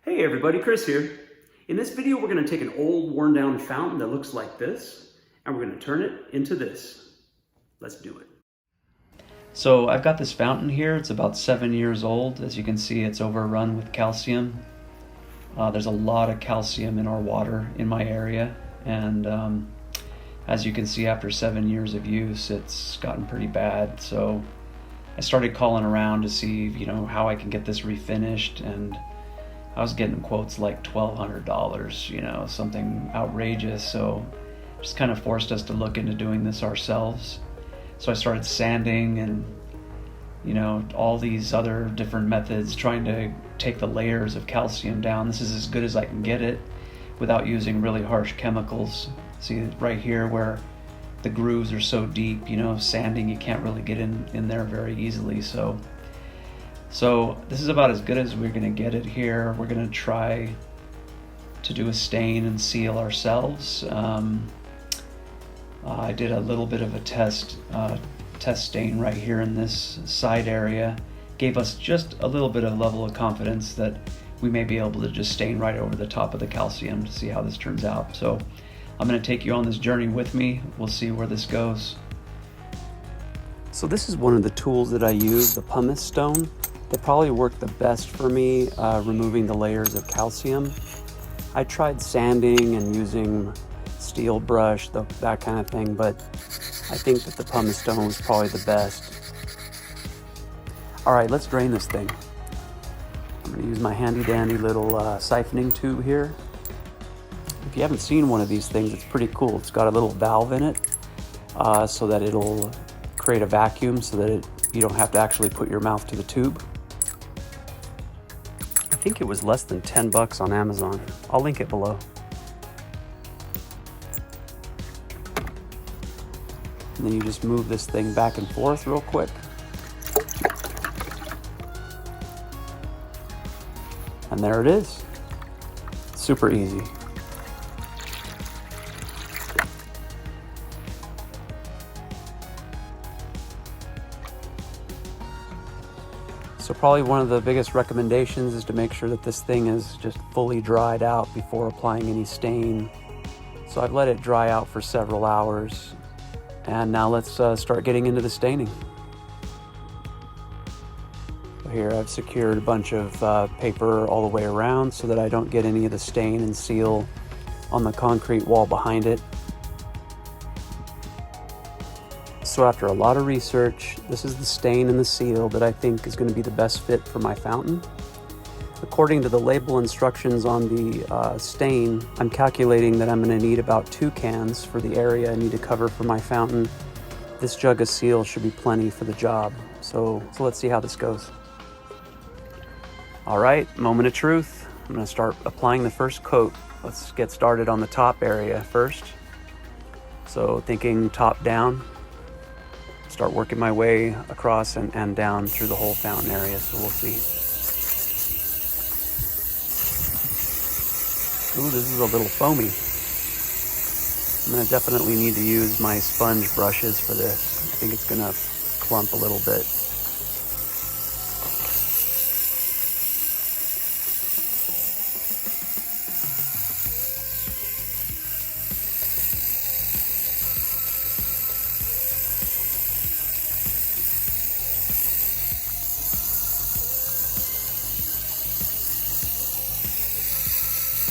Hey everybody, Chris here. In this video, we're going to take an old worn down fountain that looks like this, and we're going to turn it into this. Let's do it. So I've got this fountain here. It's about 7 years old. As you can see, it's overrun with calcium. There's a lot of calcium in our water in my area, and as you can see, after 7 years of use, it's gotten pretty bad. So I started calling around to see, how I can get this refinished, and I was getting quotes like $1,200, something outrageous. So just kind of forced us to look into doing this ourselves. So I started sanding and, all these other different methods, trying to take the layers of calcium down. This is as good as I can get it without using really harsh chemicals. See right here where the grooves are so deep, sanding, you can't really get in there very easily. So this is about as good as we're going to get it here. We're going to try to do a stain and seal ourselves. I did a little bit of a test stain right here in this side area. Gave us just a little bit of level of confidence that we may be able to just stain right over the top of the calcium to see how this turns out. So I'm going to take you on this journey with me. We'll see where this goes. So this is one of the tools that I use, the pumice stone. They probably work the best for me, removing the layers of calcium. I tried sanding and using steel brush, that kind of thing, but I think that the pumice stone is probably the best. All right, let's drain this thing. I'm gonna use my handy dandy little siphoning tube here. If you haven't seen one of these things, it's pretty cool. It's got a little valve in it so that it'll create a vacuum so that you don't have to actually put your mouth to the tube. I think it was less than $10 on Amazon. I'll link it below. And then you just move this thing back and forth real quick. And there it is. Super easy. So probably one of the biggest recommendations is to make sure that this thing is just fully dried out before applying any stain. So I've let it dry out for several hours. And now let's start getting into the staining. So here I've secured a bunch of paper all the way around so that I don't get any of the stain and seal on the concrete wall behind it. So after a lot of research, this is the stain and the seal that I think is going to be the best fit for my fountain. According to the label instructions on the stain, I'm calculating that I'm going to need about 2 cans for the area I need to cover for my fountain. This jug of seal should be plenty for the job. So let's see how this goes. All right, moment of truth. I'm going to start applying the first coat. Let's get started on the top area first. So thinking top down. Start working my way across and down through the whole fountain area, so we'll see. Ooh, this is a little foamy. I'm gonna definitely need to use my sponge brushes for this. I think it's gonna clump a little bit.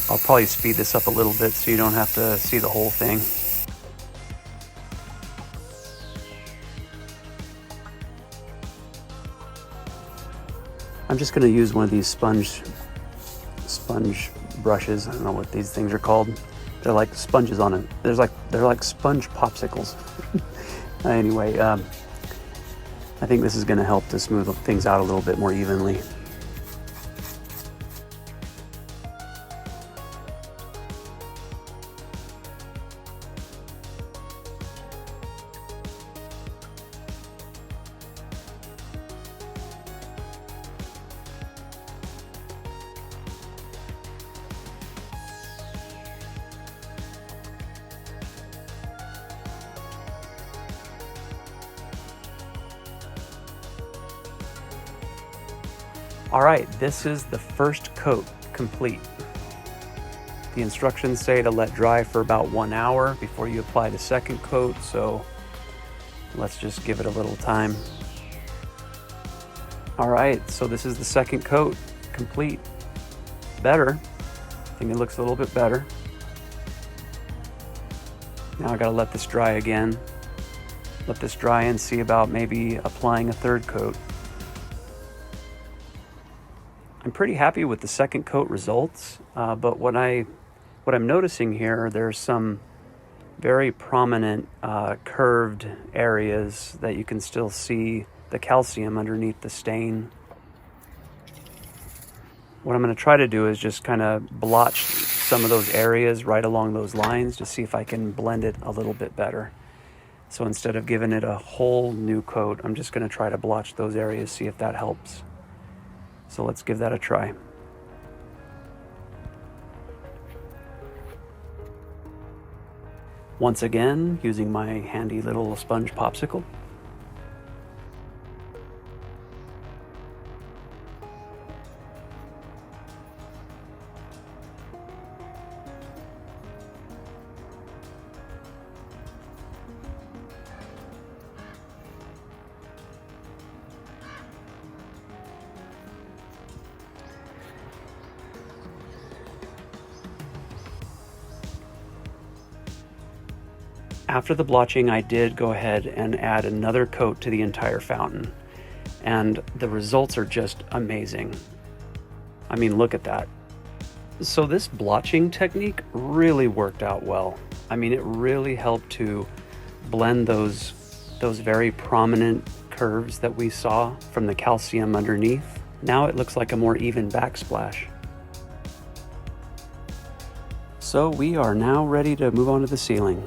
I'll probably speed this up a little bit so you don't have to see the whole thing. I'm just going to use one of these sponge brushes. I don't know what these things are called. They're like sponges on it. They're like sponge popsicles. Anyway, I think this is going to help to smooth things out a little bit more evenly. All right, this is the first coat. complete. The instructions say to let dry for about 1 hour before you apply the second coat, so let's just give it a little time. All right, so this is the second coat, complete. Better. I think it looks a little bit better. Now I gotta let this dry again. Let this dry and see about maybe applying a third coat. I'm pretty happy with the second coat results, but what I'm noticing here, there's some very prominent curved areas that you can still see the calcium underneath the stain. What I'm going to try to do is just kind of blotch some of those areas right along those lines to see if I can blend it a little bit better. So instead of giving it a whole new coat, I'm just going to try to blotch those areas, see if that helps. So let's give that a try. Once again, using my handy little sponge popsicle. After the blotching, I did go ahead and add another coat to the entire fountain, and the results are just amazing. I mean, look at that. So this blotching technique really worked out well. I mean, it really helped to blend those very prominent curves that we saw from the calcium underneath. Now it looks like a more even backsplash. So we are now ready to move on to the ceiling.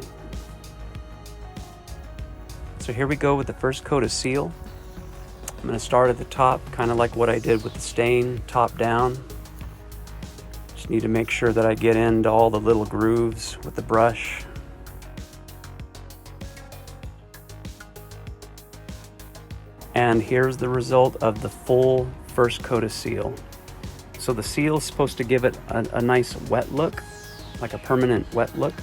So here we go with the first coat of seal. I'm going to start at the top, kind of like what I did with the stain, top down. Just need to make sure that I get into all the little grooves with the brush. And here's the result of the full first coat of seal. So the seal is supposed to give it a nice wet look, like a permanent wet look.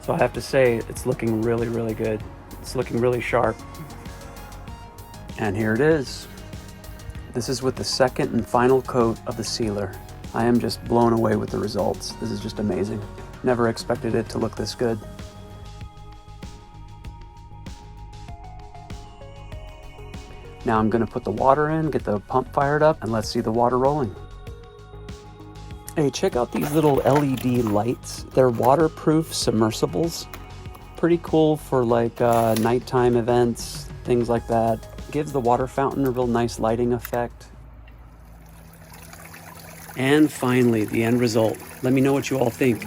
So I have to say, it's looking really, really good. It's looking really sharp. And here it is. This is with the second and final coat of the sealer. I am just blown away with the results. This is just amazing. Never expected it to look this good. Now I'm gonna put the water in, get the pump fired up, and let's see the water rolling. Hey, check out these little LED lights. They're waterproof submersibles. Pretty cool for like nighttime events, things like that. Gives the water fountain a real nice lighting effect. And finally, the end result. Let me know what you all think.